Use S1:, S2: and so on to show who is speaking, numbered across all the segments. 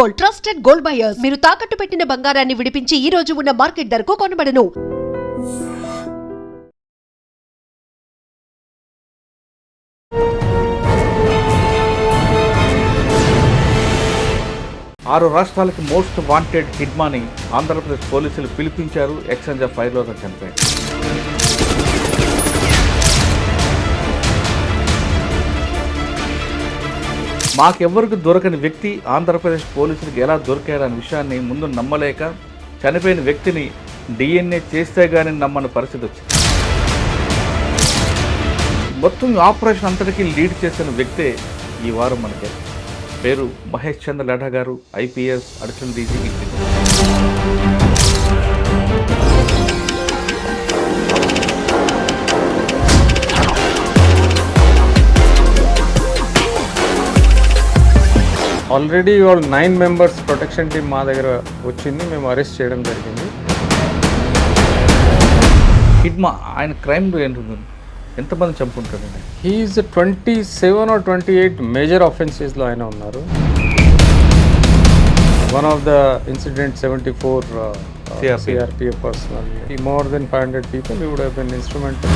S1: Gold, trusted gold buyers. మీరు తాకట్టు పెట్టిన బంగారాన్ని విడిపించి ఈ రోజు ఉన్న మార్కెట్ ధరకు కొనబడను.
S2: ఆరు రాష్ట్రాలకి మోస్ట్ వాంటెడ్ హిడ్మాని ఆంధ్రప్రదేశ్ పోలీసులు పిలిపించారు. ఎక్స్చేంజ్ ఆఫ్ ఫైర్లో చనిపోయాడు. మాకెవ్వరికి దొరకని వ్యక్తి ఆంధ్రప్రదేశ్ పోలీసులకు ఎలా దొరికారనే విషయాన్ని ముందు నమ్మలేక చనిపోయిన వ్యక్తిని DNA చేస్తే కానీ నమ్మని పరిస్థితి వచ్చింది. మొత్తం ఆపరేషన్ అంతటికీ లీడ్ చేసిన వ్యక్తే ఈ వారం మనకి పేరు మహేష్ చంద్ర లఠా గారు, IPS అడిషనల్ DG.
S3: ఆల్రెడీ వాళ్ళు 9 మెంబర్స్ ప్రొటెక్షన్ టీం మా దగ్గర వచ్చింది. మేము అరెస్ట్ చేయడం జరిగింది.
S2: హిడ్మా ఆయన క్రైమ్ ఏంటి, ఎంతమంది చంపుకుంటారు?
S3: హీఈస్ 27 or 28 మేజర్ ఆఫెన్సెస్లో ఆయన ఉన్నారు. One of the incident 74 CRPF personnel, more than 500 people he would have been instrumental.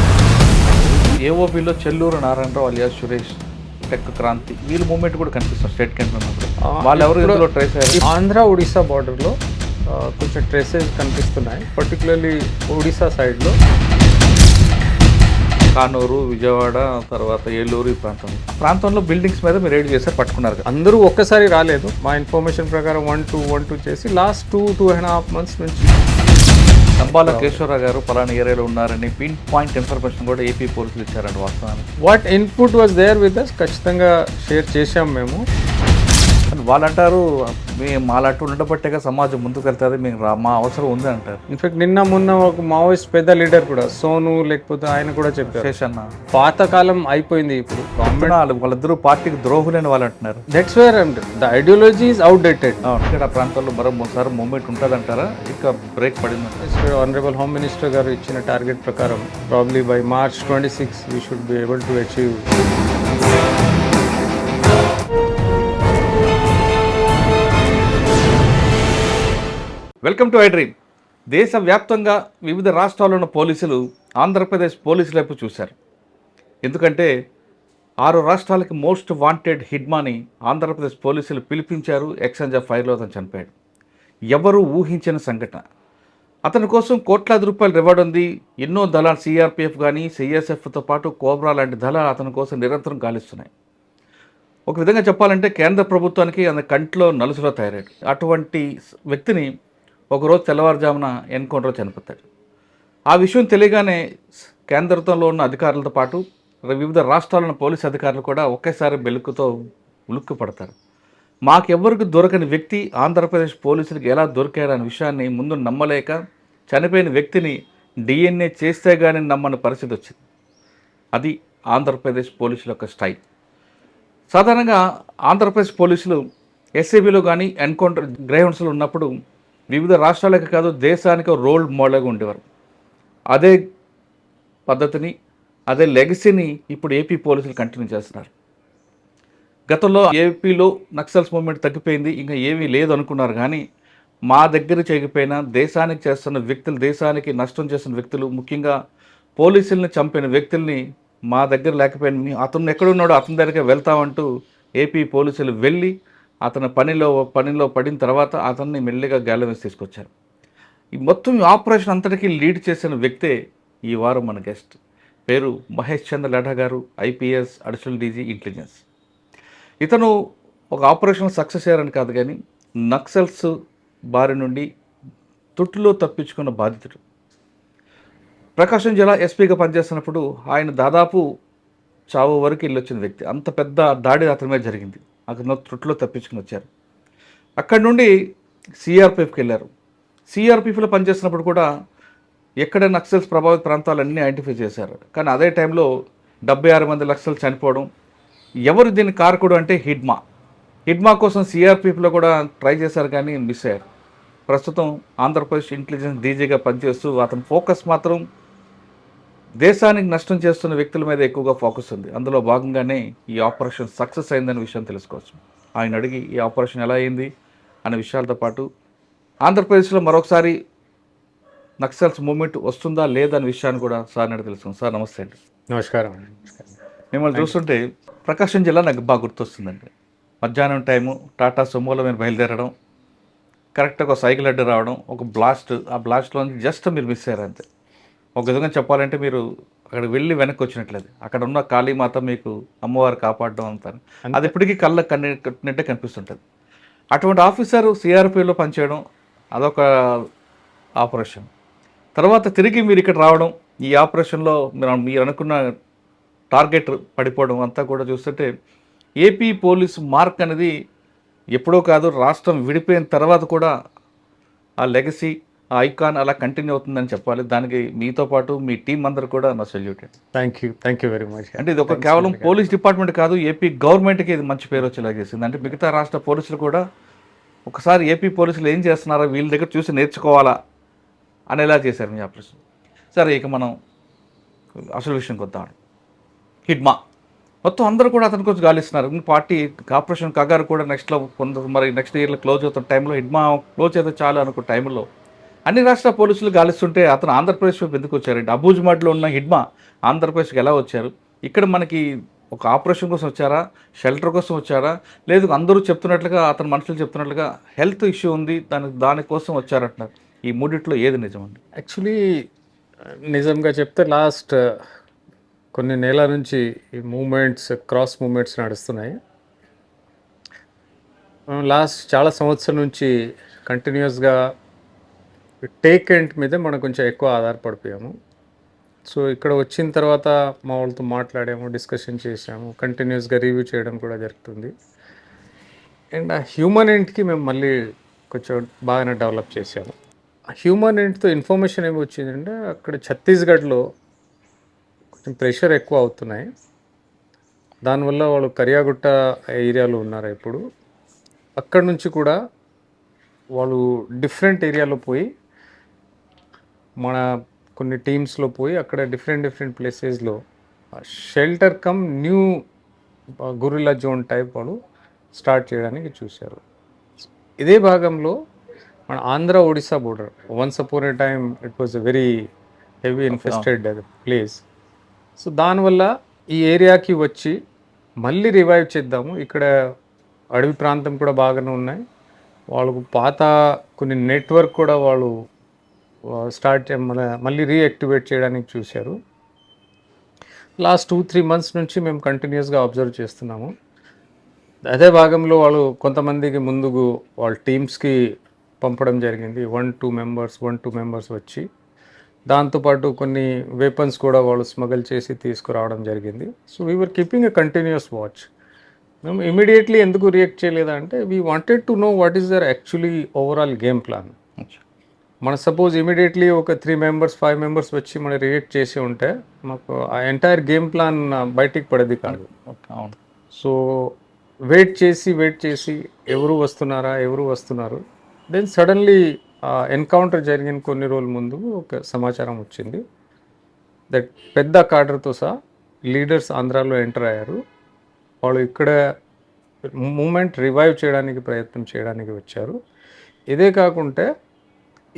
S2: AOPలో చెల్లూరు నారాయణరావు అలియాస్ సురేష్, టెక్ క్రాంతి, వీళ్ళ మూమెంట్ కూడా కనిపిస్తారు స్టేట్ క్యాంప్ ఉన్నప్పుడు. వాళ్ళు ఎవరు ఇందులో ట్రేస్ అయ్యారు?
S3: ఆంధ్ర ఒడిశా బార్డర్లో కొంచెం ట్రేసెస్ కనిపిస్తున్నాయి, పర్టికులర్లీ ఒడిశా సైడ్లో.
S2: కానూరు, విజయవాడ, తర్వాత ఏలూరు ఈ ప్రాంతంలో బిల్డింగ్స్ మీద మీరు రైడ్ చేశారు, పట్టుకున్నారు.
S3: అందరూ ఒక్కసారి రాలేదు. మా ఇన్ఫర్మేషన్ ప్రకారం 1-2 చేసి లాస్ట్ 2.5 months నుంచి
S2: నంబాల కేశవరావు గారు పలానా ఏరియాలో ఉన్నారని పిన్ పాయింట్ ఇన్ఫర్మేషన్ కూడా AP పోలీసులు ఇచ్చారండి. వాస్తవాన్ని
S3: what input was there with us ఖచ్చితంగా షేర్ చేశాం మేము.
S2: వాళ్ళు అంటారు మేము మాలాంటి ఉండబట్టేగా సమాజం ముందుకు వెళ్తుంది, మేము మా అవసరం ఉంది అంటారు.
S3: ఇన్ఫాక్ట్ మొన్న ఒక మావోయిస్ట్ పెద్ద లీడర్ కూడా సోను లేకపోతే ఆయన కూడా చెప్పారు,
S2: శేషన్న
S3: పాతకాలం అయిపోయింది, ఇప్పుడు గవర్నమెంట్
S2: వాళ్ళిద్దరూ పార్టీకి ద్రోహులని వాళ్ళు అంటున్నారు.
S3: That's wear the ideology is outdated.
S2: ఇక్కడ ఆ ప్రాంతాల్లో మరోసారి మూమెంట్ ఉంటుంది అంటారా? ఇక బ్రేక్ పడింది.
S3: ఆనరబుల్ హోమ్ మినిస్టర్ గారు ఇచ్చిన టార్గెట్ ప్రకారం probably by March 26 we should be able to achieve.
S2: Welcome to iDream. దేశవ్యాప్తంగా వివిధ రాష్ట్రాల్లో ఉన్న పోలీసులు ఆంధ్రప్రదేశ్ పోలీసుల వైపు చూశారు. ఎందుకంటే 6 రాష్ట్రాలకి మోస్ట్ వాంటెడ్ హిడ్మాని ఆంధ్రప్రదేశ్ పోలీసులు పిలిపించారు. ఎక్స్చేంజ్ ఆఫ్ ఫైర్లో చనిపోయాడు. ఎవరు ఊహించిన సంఘటన. అతని కోసం కోట్లాది రూపాయలు రివార్డ్ ఉంది. ఎన్నో దళాలు CRPF కానీ CSFతో పాటు కోబ్రా లాంటి దళాలు అతని కోసం నిరంతరం గాలిస్తున్నాయి. ఒక విధంగా చెప్పాలంటే కేంద్ర ప్రభుత్వానికి అతని కంట్లో నలుసులో తయారాడు. అటువంటి వ్యక్తిని ఒకరోజు తెల్లవారుజామున ఎన్కౌంటర్లో చనిపోతాడు. ఆ విషయం తెలియగానే కేంద్రంలో ఉన్న అధికారులతో పాటు వివిధ రాష్ట్రాల పోలీసు అధికారులు కూడా ఒకేసారి బెలుకుతో ఉలుక్కు పడతారు. మాకెవ్వరికి దొరకని వ్యక్తి ఆంధ్రప్రదేశ్ పోలీసులకు ఎలా దొరికారనే విషయాన్ని ముందు నమ్మలేక చనిపోయిన వ్యక్తిని DNA చేస్తే కానీ నమ్మని పరిస్థితి వచ్చింది. అది ఆంధ్రప్రదేశ్ పోలీసుల యొక్క స్టైల్. సాధారణంగా ఆంధ్రప్రదేశ్ పోలీసులు SABలో కానీ ఎన్కౌంటర్ గ్రేహౌండ్స్లో ఉన్నప్పుడు వివిధ రాష్ట్రాలకు కాదు దేశానికి రోల్ మోడల్గా ఉండేవారు. అదే పద్ధతిని, అదే లెగసీని ఇప్పుడు AP పోలీసులు కంటిన్యూ చేస్తున్నారు. గతంలో APలో నక్సల్స్ మూవ్మెంట్ తగ్గిపోయింది, ఇంకా ఏమీ లేదు అనుకున్నారు. కానీ మా దగ్గర చేయకపోయినా దేశానికి చేస్తున్న వ్యక్తులు, దేశానికి నష్టం చేస్తున్న వ్యక్తులు, ముఖ్యంగా పోలీసుల్ని చంపిన వ్యక్తుల్ని మా దగ్గర లేకపోయినా అతను ఎక్కడున్నాడో అతని దగ్గరికి వెళ్తామంటూ AP పోలీసులు వెళ్ళి అతని పనిలో పడిన తర్వాత అతన్ని మెల్లిగా గాలి వేసి తీసుకొచ్చారు. ఈ మొత్తం ఆపరేషన్ అంతటికీ లీడ్ చేసిన వ్యక్తే ఈ వారం మన గెస్ట్. పేరు మహేష్ చంద్ర లఠా గారు, IPS అడిషనల్ DG ఇంటెలిజెన్స్. ఇతను ఒక ఆపరేషన్ సక్సెస్ అయ్యారని కాదు కానీ నక్సల్స్ బారి నుండి తుట్టులో తప్పించుకున్న బాధితుడు. ప్రకాశం జిల్లా SPగా పనిచేస్తున్నప్పుడు ఆయన దాదాపు చావు వరకు వెళ్ళొచ్చిన వ్యక్తి. అంత పెద్ద దాడి అతని మీద జరిగింది. అతను తుట్టులో తప్పించుకుని వచ్చారు. అక్కడి నుండి CRPFకి వెళ్ళారు. CRPFలో పనిచేస్తున్నప్పుడు కూడా ఎక్కడ నక్సల్స్ ప్రభావిత ప్రాంతాలన్నీ ఐడెంటిఫై చేశారు. కానీ అదే టైంలో 76 మంది నక్సల్స్ చనిపోవడం. ఎవరు దీన్ని కారకుడు అంటే హిడ్మా కోసం CRPFలో కూడా ట్రై చేశారు కానీ మిస్ అయ్యారు. ప్రస్తుతం ఆంధ్రప్రదేశ్ ఇంటెలిజెన్స్ DGగా పనిచేస్తూ అతని ఫోకస్ మాత్రం దేశానికి నష్టం చేస్తున్న వ్యక్తుల మీద ఎక్కువగా ఫోకస్ ఉంది. అందులో భాగంగానే ఈ ఆపరేషన్ సక్సెస్ అయిందనే విషయం తెలుసుకోవచ్చు. ఆయన అడిగి ఈ ఆపరేషన్ ఎలా అయింది, అనే విషయాలతో పాటు ఆంధ్రప్రదేశ్లో మరొకసారి నక్సల్స్ మూవ్మెంట్ వస్తుందా లేదా అనే విషయాన్ని కూడా సార్ అడిగి తెలుసుకుందాం. సార్ నమస్తే అండి.
S3: నమస్కారం.
S2: మిమ్మల్ని చూస్తుంటే ప్రకాశం జిల్లా నాకు బాగా గుర్తొస్తుందండి. మధ్యాహ్నం టైము టాటా సుమోలో మీరు బయలుదేరడం, కరెక్ట్గా ఒక సైకిల్ అడ్డు రావడం, ఒక బ్లాస్ట్, ఆ బ్లాస్ట్లో జస్ట్ మీరు మిస్ అయ్యారు అంతే. ఒక విధంగా చెప్పాలంటే మీరు అక్కడికి వెళ్ళి వెనక్కి వచ్చినట్లేదు. అక్కడ ఉన్న కాళీమాత మీకు అమ్మవారు కాపాడడం అంటారు, అది ఇప్పటికీ కళ్ళకు కట్టినట్టే కనిపిస్తుంటుంది. అటువంటి ఆఫీసర్ సిఆర్పిలో పనిచేయడం అదొక ఆపరేషన్. తర్వాత తిరిగి మీరు ఇక్కడ రావడం, ఈ ఆపరేషన్లో మీరు అనుకున్న టార్గెట్ పడిపోవడం అంతా కూడా చూస్తుంటే ఏపీ పోలీసు మార్క్ అనేది ఎప్పుడో కాదు, రాష్ట్రం విడిపోయిన తర్వాత కూడా ఆ లెగసీ, ఆ ఐకాన్ అలా కంటిన్యూ అవుతుందని చెప్పాలి. దానికి మీతో పాటు మీ టీం అందరూ కూడా నా saluted.
S3: Thank you very much.
S2: అంటే ఇది ఒక కేవలం పోలీస్ డిపార్ట్మెంట్ కాదు, ఏపీ గవర్నమెంట్కి ఇది మంచి పేరు వచ్చేలా చేసింది. అంటే మిగతా రాష్ట్ర పోలీసులు కూడా ఒకసారి ఏపీ పోలీసులు ఏం చేస్తున్నారో వీళ్ళ దగ్గర చూసి నేర్చుకోవాలా అనేలా చేశారు మీ ఆపరేషన్. సరే, ఇక మనం అసలు విషయం కొద్దాం. హిడ్మా మొత్తం అందరూ కూడా అతని కోసం గాలిస్తున్నారు. పార్టీ ఆపరేషన్ కగారు కూడా నెక్స్ట్లో కొందరు మరి నెక్స్ట్ ఇయర్లో క్లోజ్ అవుతున్న టైంలో హిడ్మా క్లోజ్ అయితే చాలు అనుకున్న టైంలో అన్ని రాష్ట్ర పోలీసులు గాలిస్తుంటే అతను ఆంధ్రప్రదేశ్ వైపు ఎందుకు వచ్చారండి? అబూజ్మడ్లో ఉన్న హిడ్మా ఆంధ్రప్రదేశ్కి ఎలా వచ్చారు? ఇక్కడ మనకి ఒక ఆపరేషన్ కోసం వచ్చారా, షెల్టర్ కోసం వచ్చారా, లేదు అందరూ చెప్తున్నట్లుగా అతని మనుషులు చెప్తున్నట్లుగా హెల్త్ ఇష్యూ ఉంది దానికోసం వచ్చారంటున్నారు. ఈ మూడిట్లో ఏది నిజమండి?
S3: యాక్చువల్లీ నిజంగా చెప్తే లాస్ట్ కొన్ని నెలల నుంచి ఈ మూమెంట్స్, క్రాస్ మూమెంట్స్ నడుస్తున్నాయి. లాస్ట్ చాలా సంవత్సరం నుంచి కంటిన్యూస్గా టేక్ ఎండ్ మీదే మనం కొంచెం ఎక్కువ ఆధారపడిపోయాము. సో ఇక్కడ వచ్చిన తర్వాత మా వాళ్ళతో మాట్లాడాము, డిస్కషన్ చేసాము, కంటిన్యూస్గా రివ్యూ చేయడం కూడా జరుగుతుంది. అండ్ ఆ హ్యూమన్ ఎండ్కి మేము మళ్ళీ కొంచెం బాగానే డెవలప్ చేసాము. ఆ హ్యూమన్ ఎండ్తో ఇన్ఫర్మేషన్ ఏమి వచ్చిందంటే అక్కడ ఛత్తీస్గఢ్లో కొంచెం ప్రెషర్ ఎక్కువ అవుతున్నాయి. దానివల్ల వాళ్ళు కరియాగుట్ట ఏరియాలో ఉన్నారు ఇప్పుడు. అక్కడ నుంచి కూడా వాళ్ళు డిఫరెంట్ ఏరియాలో పోయి మన కొన్ని టీమ్స్లో పోయి అక్కడ డిఫరెంట్ ప్లేసెస్లో shelter come new gorilla zone type వాళ్ళు స్టార్ట్ చేయడానికి చూశారు. ఇదే భాగంలో మన Andhra Odisha border, once upon A time it was a very heavy infested place. So దానివల్ల ఈ ఏరియాకి వచ్చి మళ్ళీ రివైవ్ చేద్దాము. ఇక్కడ అడవి ప్రాంతం కూడా బాగానే ఉన్నాయి. వాళ్ళకు పాత కొన్ని నెట్వర్క్ కూడా వాళ్ళు స్టార్ట్ మళ్ళీ రీయాక్టివేట్ చేయడానికి చూశారు. లాస్ట్ 2-3 months నుంచి మేము కంటిన్యూస్గా అబ్జర్వ్ చేస్తున్నాము. అదే భాగంలో వాళ్ళు కొంతమందికి ముందుకు వాళ్ళ టీమ్స్కి పంపడం జరిగింది. 1-2 మెంబర్స్ వచ్చి దాంతోపాటు కొన్ని వెపన్స్ కూడా వాళ్ళు స్మగల్ చేసి తీసుకురావడం జరిగింది. So we were keeping a continuous watch. మేము ఇమీడియట్లీ ఎందుకు రియాక్ట్ చేయలేదంటే we wanted to know what is there actually overall game plan. మన సపోజ్ ఇమీడియట్లీ ఒక 3 members 5 members వచ్చి మనం రియాక్ట్ చేసి ఉంటే మాకు ఆ ఎంటైర్ గేమ్ ప్లాన్ బయటికి పడేది కాదు. సో వెయిట్ చేసి ఎవరు వస్తున్నారు దెన్ సడన్లీ ఎన్కౌంటర్ జరిగిన కొన్ని రోజుల ముందు ఒక సమాచారం వచ్చింది దట్ పెద్ద కాడర్తో సహా లీడర్స్ ఆంధ్రాలో ఎంటర్ అయ్యారు. వాళ్ళు ఇక్కడ మూమెంట్ రివైవ్ చేయడానికి ప్రయత్నం చేయడానికి వచ్చారు. ఇదే కాకుంటే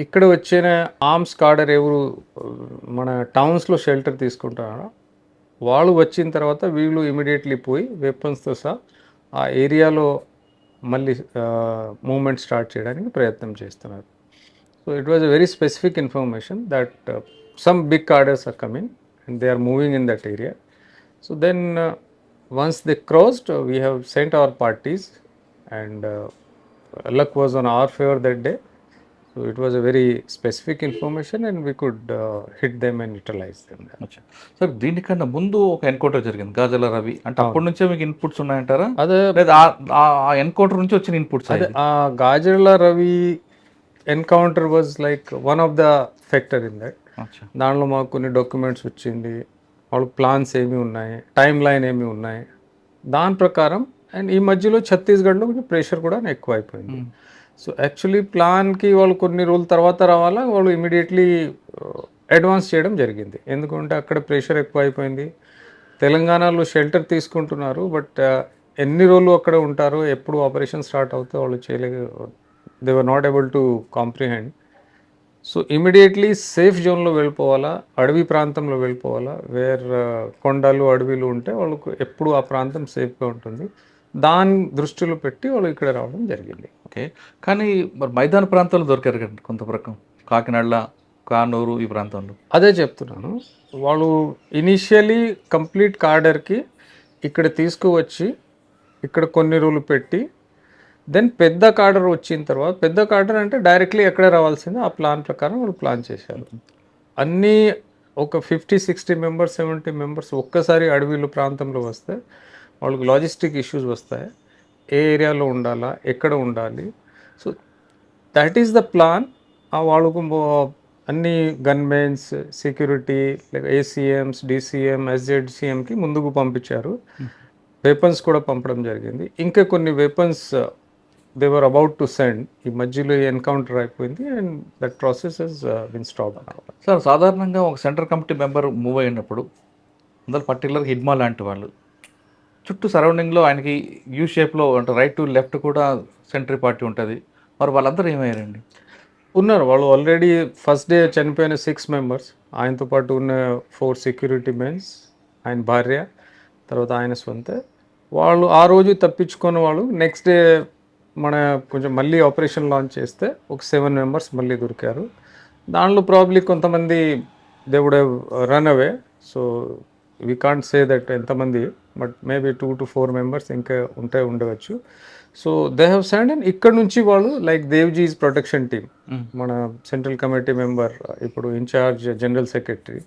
S3: ఇక్కడ వచ్చిన ఆర్మ్స్ కార్డర్ ఎవరు మన టౌన్స్లో షెల్టర్ తీసుకుంటారో వాళ్ళు వచ్చిన తర్వాత వీళ్ళు ఇమీడియట్లీ పోయి వెపన్స్తో సహా ఆ ఏరియాలో మళ్ళీ మూమెంట్ స్టార్ట్ చేయడానికి ప్రయత్నం చేస్తున్నారు. So it was a very specific information that some big cadres are coming and they are moving in that area. So then once they crossed, we have sent our parties and luck was on our favor that day. So it was a very specific information and we could hit them and neutralize them.
S2: Sir, దీనికన్నా ముందు ఒక encounter జరిగింది గాజల రవి అంటే అప్పటి నుంచే మీకు inputs ఉన్నాయంటారా,
S3: అదే
S2: లేదా ఆ ఎన్కౌంటర్ నుంచి వచ్చిన ఇన్పుట్స్?
S3: అదే ఆ Gajala Ravi encounter was like one of the factor in that. దానిలో మాకు కొన్ని డాక్యుమెంట్స్ వచ్చింది, వాళ్ళకి ప్లాన్స్ ఏమి ఉన్నాయి, టైం లైన్ ఏమి ఉన్నాయి, దాని ప్రకారం. అండ్ ఈ మధ్యలో ఛత్తీస్గఢ్లో కొంచెం ప్రెషర్ కూడా ఎక్కువ అయిపోయింది. సో యాక్చువల్లీ ప్లాన్కి వాళ్ళు కొన్ని రోజుల తర్వాత రావాలా, వాళ్ళు ఇమీడియట్లీ అడ్వాన్స్ చేయడం జరిగింది. ఎందుకంటే అక్కడ ప్రెషర్ ఎక్కువ అయిపోయింది. తెలంగాణలో షెల్టర్ తీసుకుంటున్నారు, బట్ ఎన్ని రోజులు అక్కడ ఉంటారో, ఎప్పుడు ఆపరేషన్ స్టార్ట్ అవుతే వాళ్ళు they were not able to comprehend. So immediately safe జోన్లో వెళ్ళిపోవాలా, అడవి ప్రాంతంలో వెళ్ళిపోవాలా, కొండలు అడవిలు ఉంటే వాళ్ళకు ఎప్పుడు ఆ ప్రాంతం సేఫ్గా ఉంటుంది. దాని దృష్టిలో పెట్టి వాళ్ళు ఇక్కడ రావడం జరిగింది.
S2: ఓకే. కానీ మరి మైదాన ప్రాంతాల్లో దొరికారు కదండి కొంతవరకు, కాకినాడ, కానూరు ఈ ప్రాంతంలో.
S3: అదే చెప్తున్నాను, వాళ్ళు ఇనిషియలీ కంప్లీట్ కార్డర్కి ఇక్కడ తీసుకువచ్చి ఇక్కడ కొన్ని రోజులు పెట్టి దెన్ పెద్ద కార్డర్ వచ్చిన తర్వాత, పెద్ద కార్డర్ అంటే డైరెక్ట్లీ ఎక్కడ రావాల్సిందో ఆ ప్లాన్ ప్రకారం వాళ్ళు ప్లాన్ చేశారు. అన్నీ ఒక 50-60 మెంబర్స్ 70 మెంబర్స్ ఒక్కసారి అడవిలో ప్రాంతంలో వస్తే వాళ్ళకి లాజిస్టిక్ ఇష్యూస్ వస్తాయి. ఏ ఏరియాలో ఉండాలా, ఎక్కడ ఉండాలి. So that is the plan. వాళ్ళకు అన్ని గన్మెన్స్, సెక్యూరిటీ, లైక్ ఏసీఎంస్, డిసిఎం, ఎస్జెడ్సిఎంకి ముందుకు పంపించారు. వెపన్స్ కూడా పంపడం జరిగింది. ఇంకా కొన్ని weapons they were about to send. ఈ మధ్యలో ఎన్కౌంటర్ అయిపోయింది and that process has been stop.
S2: Sir, సాధారణంగా ఒక సెంట్రల్ కమిటీ మెంబర్ మూవ్ అయినప్పుడు అందులో పర్టికులర్ హిడ్మా లాంటి వాళ్ళు చుట్టూ సరౌండింగ్లో ఆయనకి యూ షేప్లో అంటే రైట్ టు లెఫ్ట్ కూడా సెంట్రీ పార్టీ ఉంటుంది. మరి వాళ్ళందరూ ఏమయ్యారండి?
S3: ఉన్నారు. వాళ్ళు ఆల్రెడీ ఫస్ట్ డే చనిపోయిన 6 మెంబర్స్, ఆయనతో పాటు ఉన్న 4 సెక్యూరిటీ మెన్స్, ఆయన భార్య, తర్వాత ఆయన సొంత వాళ్ళు ఆ రోజు తప్పించుకొని వాళ్ళు నెక్స్ట్ డే కొంచెం మళ్ళీ ఆపరేషన్ లాంచ్ చేస్తే ఒక 7 మెంబర్స్ మళ్ళీ దొరికారు. దానిలో ప్రాబ్లీ కొంతమంది they would have run away. So we can't say that ఎంతమంది, బట్ మేబీ 2 to 4 మెంబర్స్ ఇంకా ఉండవచ్చు. So they have send and ఇక్కడ నుంచి వాళ్ళు లైక్ దేవ్జీస్ ప్రొటెక్షన్ టీమ్, మన సెంట్రల్ కమిటీ మెంబర్ ఇప్పుడు ఇన్ఛార్జ్ జనరల్ సెక్రటరీ,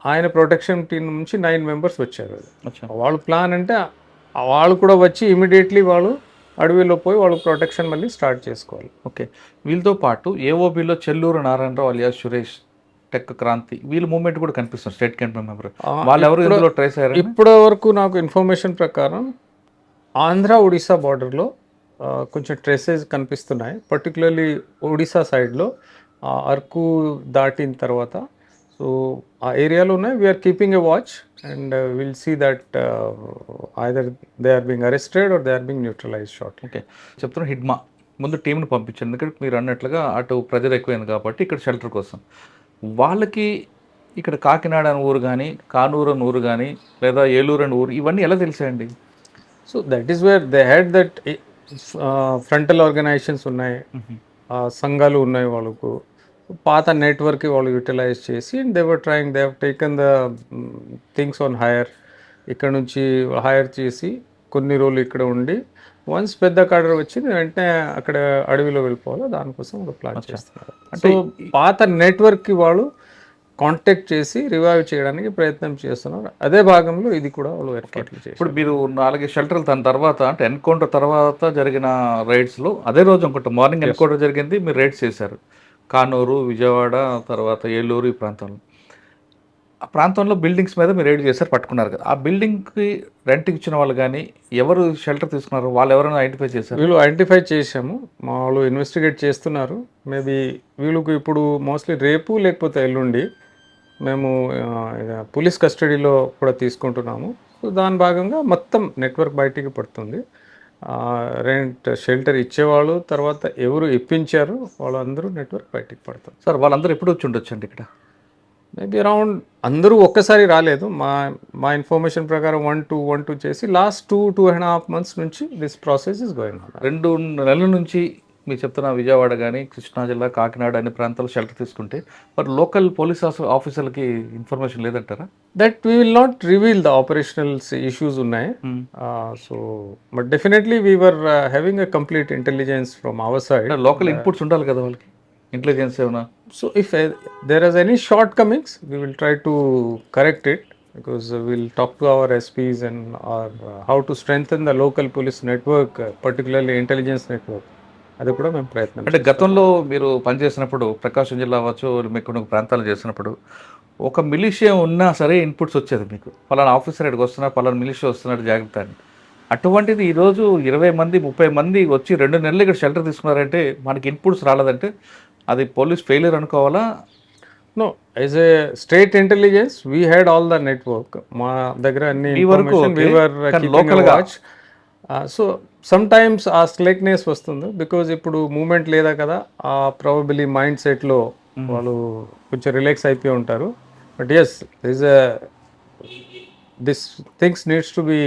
S3: ఆయన ప్రొటెక్షన్ టీం నుంచి 9 మెంబర్స్ వచ్చారు. వాళ్ళు ప్లాన్ అంటే వాళ్ళు కూడా వచ్చి ఇమీడియట్లీ వాళ్ళు అడవిలో పోయి వాళ్ళు ప్రొటెక్షన్ మళ్ళీ స్టార్ట్ చేసుకోవాలి.
S2: ఓకే. వీళ్ళతో పాటు ఏఓబిలో చెల్లూరు నారాయణరావు అలియాస్ సురేష్, టెక్ క్రాంతి, వీళ్ళ మూవ్మెంట్ కూడా కనిపిస్తుంది, స్టేట్ కమిటీ మెంబర్. వాళ్ళు ఎవరు ఇందులో ట్రేస్ అయ్యారు?
S3: ఇప్పటి వరకు నాకు ఇన్ఫర్మేషన్ ప్రకారం ఆంధ్ర ఒడిశా బార్డర్లో కొంచెం ట్రేసెస్ కనిపిస్తున్నాయి. పర్టికులర్లీ ఒడిశా సైడ్లో అరకు దాటిన తర్వాత. సో ఆ ఏరియాలో ఉన్నాయి. We're keeping a watch and will see that either they are being arrested or they are being neutralize short.
S2: Okay. చెప్తున్నా హిడ్మా ముందు టీంను పంపించారు, ఎందుకంటే మీరు అన్నట్లుగా అటు ప్రెజర్ ఎక్కువైంది కాబట్టి ఇక్కడ షెల్టర్ కోసం. వాళ్ళకి ఇక్కడ కాకినాడ అని ఊరు కానీ, కానూరు అని ఊరు కానీ, లేదా ఏలూరు అని ఊరు, ఇవన్నీ ఎలా తెలిసాయండి?
S3: So that is where they had that frontal organisations ఉన్నాయి, సంఘాలు ఉన్నాయి. వాళ్ళకు పాత నెట్వర్క్ వాళ్ళు యూటిలైజ్ చేసి they were trying, they have taken the things on hire. ఇక్కడ నుంచి హైర్ చేసి కొన్ని రోజులు ఇక్కడ ఉండి వన్స్ పెద్ద కార్డర్ వచ్చింది వెంటనే అక్కడ అడవిలో వెళ్ళిపోవాలో దానికోసం ఒక ప్లాన్ చేస్తున్నారు. సో పాత నెట్వర్క్కి వాళ్ళు కాంటాక్ట్ చేసి రివైవ్ చేయడానికి ప్రయత్నం చేస్తున్నారు. అదే భాగంలో ఇది కూడా వాళ్ళు ఏర్పాట్లు చేశారు.
S2: ఇప్పుడు మీరు 4 షెల్టర్లు దాని తర్వాత అంటే ఎన్కౌంటర్ తర్వాత జరిగిన రైడ్స్లో అదే రోజు అనుకుంటా మార్నింగ్ ఎన్కౌంటర్ జరిగింది, మీరు రైడ్స్ చేశారు కానూరు, విజయవాడ, తర్వాత ఏలూరు ఈ ప్రాంతంలో. ఆ ప్రాంతంలో బిల్డింగ్స్ మీద మీరు రైడ్ చేశారు, పట్టుకున్నారు కదా. ఆ బిల్డింగ్కి రెంట్కి ఇచ్చిన వాళ్ళు కానీ ఎవరు షెల్టర్ తీసుకున్నారు, వాళ్ళు ఎవరైనా ఐడెంటిఫై చేశారు?
S3: వీళ్ళు ఐడెంటిఫై చేశాము, వాళ్ళు ఇన్వెస్టిగేట్ చేస్తున్నారు. మేబీ వీళ్ళకు ఇప్పుడు మోస్ట్లీ రేపు లేకపోతే ఎల్లుండి మేము పోలీస్ కస్టడీలో కూడా తీసుకుంటున్నాము. సో దాని భాగంగా మొత్తం నెట్వర్క్ బయటికి పడుతుంది. రెంట్ షెల్టర్ ఇచ్చేవాళ్ళు, తర్వాత ఎవరు ఇప్పించారు వాళ్ళందరూ నెట్వర్క్ బయటికి పడతారు.
S2: సార్, వాళ్ళందరూ ఎప్పుడు వచ్చి ఉండొచ్చండి ఇక్కడ?
S3: మేబీ అరౌండ్ అందరూ ఒక్కసారి రాలేదు. మా ఇన్ఫర్మేషన్ ప్రకారం 1-2 చేసి లాస్ట్ 2.5 months నుంచి this process is going on.
S2: 2 నెలల నుంచి మీరు చెప్తున్న విజయవాడ కానీ, కృష్ణా జిల్లా, కాకినాడ అనే ప్రాంతాలు షెల్టర్ తీసుకుంటే మరి లోకల్ పోలీస్ ఆఫీసర్లకి ఇన్ఫర్మేషన్ లేదంటారా?
S3: That we will not reveal the operationals issues ఉన్నాయి. So but definitely we were having a complete intelligence from our side.
S2: Local inputs ఉండాలి కదా వాళ్ళకి, ఇంటెలిజెన్స్ ఏమైనా.
S3: So if there are any shortcomings we will try to correct it, because we'll talk to our SPs and how to strengthen the local police network, particularly intelligence network. అది కూడా మేము ప్రయత్నం.
S2: అంటే గతంలో మీరు పనిచేసినప్పుడు ప్రకాశం జిల్లా అవ్వచ్చు, మీకు కొన్ని ప్రాంతాలు చేసినప్పుడు ఒక మిలిషియా ఉన్నా సరే ఇన్పుట్స్ వచ్చేది మీకు, పలానా ఆఫీసర్ ఇక్కడికి వస్తున్నారు, పలానా మిలిషియా వస్తున్నారు, జాగ్రత్త అని. అటువంటిది ఈరోజు 20 మంది 30 మంది వచ్చి 2 నెలలు ఇక్కడ షెల్టర్ తీసుకున్నారంటే మనకి ఇన్పుట్స్ రాలేదంటే అది పోలీస్ ఫెయిలియర్ అనుకోవాలా?
S3: No, as a state intelligence we had all the network. మా దగ్గర అన్ని information, we were keeping a watch. So sometimes ఆ స్లెక్నెస్ వస్తుంది బికాజ్ ఇప్పుడు మూమెంట్ లేదా కదా, ఆ ప్రాబబిలీ మైండ్ సెట్లో వాళ్ళు కొంచెం రిలాక్స్ అయిపోయి ఉంటారు. But yes this this things needs to be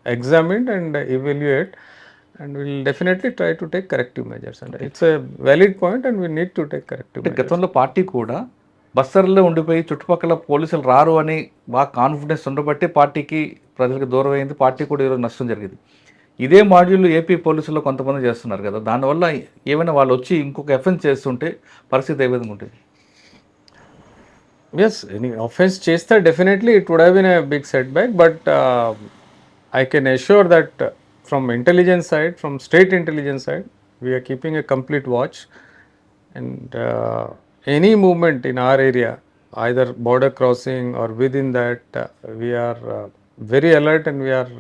S3: examined and evaluate and we'll definitely try to take corrective measures. And it's a valid point and we need to take corrective
S2: అంటే
S3: measures.
S2: గతంలో party కూడా బస్తర్లో ఉండిపోయి చుట్టుపక్కల పోలీసులు రారు అని బాగా confidence ఉండబట్టి పార్టీకి ప్రజలకు దూరం అయింది, పార్టీ కూడా ఈరోజు నష్టం జరిగింది. ఇదే మాడ్యూల్ ఏపీ పోలీసుల్లో కొంతమంది చేస్తున్నారు కదా, దానివల్ల ఏమైనా వాళ్ళు వచ్చి ఇంకొక ఎఫెన్స్ చేస్తుంటే పరిస్థితి ఏ విధంగా ఉంటుంది?
S3: Yes, any offense chesta definitely it would have been a big setback, but I can assure that from intelligence side, from state intelligence side, we are keeping a complete watch, and any movement in our area, either border crossing or within that, we are very alert and we are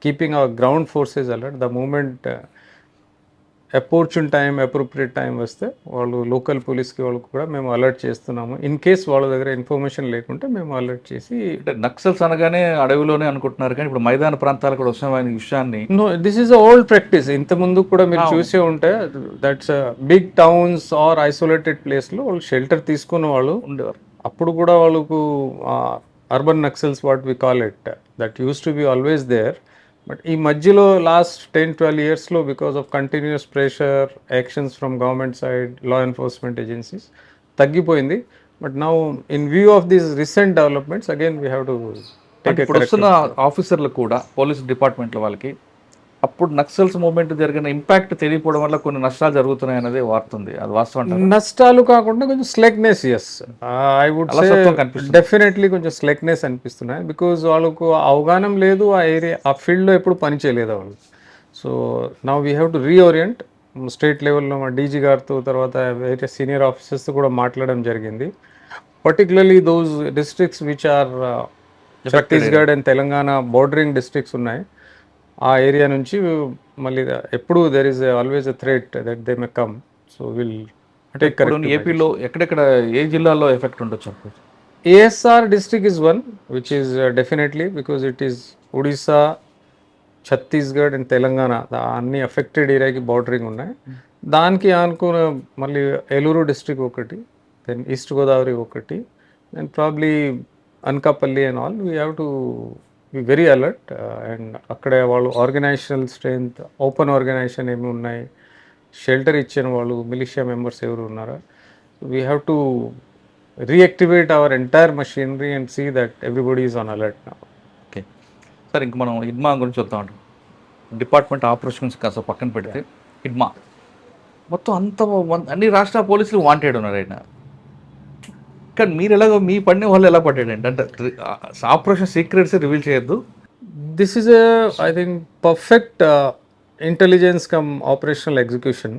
S3: keeping our ground forces alert. The moment opportune time appropriate time వస్తే వాళ్ళు local పోలీస్కి వాళ్ళకు కూడా మేము alert చేస్తున్నాము. In case వాళ్ళ దగ్గర information లేకుంటే మేము అలర్ట్ చేసి,
S2: అంటే నక్సల్స్ అనగానే అడవిలోనే అనుకుంటున్నారు కానీ ఇప్పుడు మైదాన ప్రాంతాలు కూడా వస్తున్న విషయాన్ని
S3: no this is old practice. ఇంత ముందు కూడా మీరు చూసే ఉంటే that's big towns or isolated ప్లేస్లో వాళ్ళు షెల్టర్ తీసుకున్న వాళ్ళు
S2: ఉండేవారు.
S3: అప్పుడు కూడా వాళ్ళకు urban Naxals what we call it, that used to be always there. But ఈ మధ్యలో లాస్ట్ 10-12 ఇయర్స్లో because of continuous pressure actions from government side, law enforcement agencies తగ్గిపోయింది. But now in view of these recent developments again we have to take
S2: ఇప్పుడు వస్తున్న ఆఫీసర్లు కూడా police డిపార్ట్మెంట్ల వాళ్ళకి అప్పుడు నక్సల్స్ మూవ్మెంట్ జరిగిన ఇంపాక్ట్ తెలియకపోవడం వల్ల కొన్ని నష్టాలు జరుగుతున్నాయి అనేది వార్తుంది, అది వాస్తవం?
S3: నష్టాలు కాకుండా కొంచెం slackness, yes I would say definitely కొంచెం స్లెక్నెస్ అనిపిస్తున్నాయి. బికాజ్ వాళ్ళకు అవగాహన లేదు, ఆ ఏరియా ఆ ఫీల్డ్లో ఎప్పుడు పని చేయలేదు వాళ్ళు. So now we have to reorient. State లెవెల్లో మా డీజీ గారితో తర్వాత వేరే సీనియర్ ఆఫీసర్స్తో కూడా మాట్లాడడం జరిగింది. Particularly those districts which are Chhattisgarh and Telangana bordering districts ఉన్నాయి, ఆ ఏరియా నుంచి మళ్ళీ ఎప్పుడు there is always a threat that they may come. So will take correct.
S2: ఏపీలో ఎక్కడెక్కడ ఏ జిల్లాలో ఎఫెక్ట్ ఉండొచ్చు?
S3: ASR district is one which is definitely because it is Odisha, Chhattisgarh and Telangana అన్ని అఫెక్టెడ్ ఏరియాకి బార్డరింగ్ ఉన్నాయి. దానికి అనుకున్న మళ్ళీ ఏలూరు డిస్ట్రిక్ట్ ఒకటి, దెన్ ఈస్ట్ గోదావరి ఒకటి, then probably Anakapalli and all. We have to be very alert. And అక్కడ వాళ్ళు ఆర్గనైజేషనల్ స్ట్రెంగ్త్, ఓపెన్ ఆర్గనైజేషన్ ఏమి ఉన్నాయి, షెల్టర్ ఇచ్చిన వాళ్ళు మిలిషియా మెంబర్స్ ఎవరు ఉన్నారా, we have to reactivate our entire machinery and see that everybody is on alert now.
S2: Okay sir, ఇంక మనం ఇడ్మా గురించి వద్దాం. డిపార్ట్మెంట్ ఆపరేషన్స్ కాస్త పక్కన పెడితే ఇడ్మా మొత్తం అన్ని రాష్ట్ర పోలీసులు వాంటెడ్ ఉన్నారు ఆయన, కానీ మీరు ఎలాగో మీ పడిన వాళ్ళు ఎలా పడ్డాడండి? అంటే ఆపరేషన్ సీక్రెట్స్ రివీల్ చేయొద్దు.
S3: This is I think perfect intelligence cum operational execution.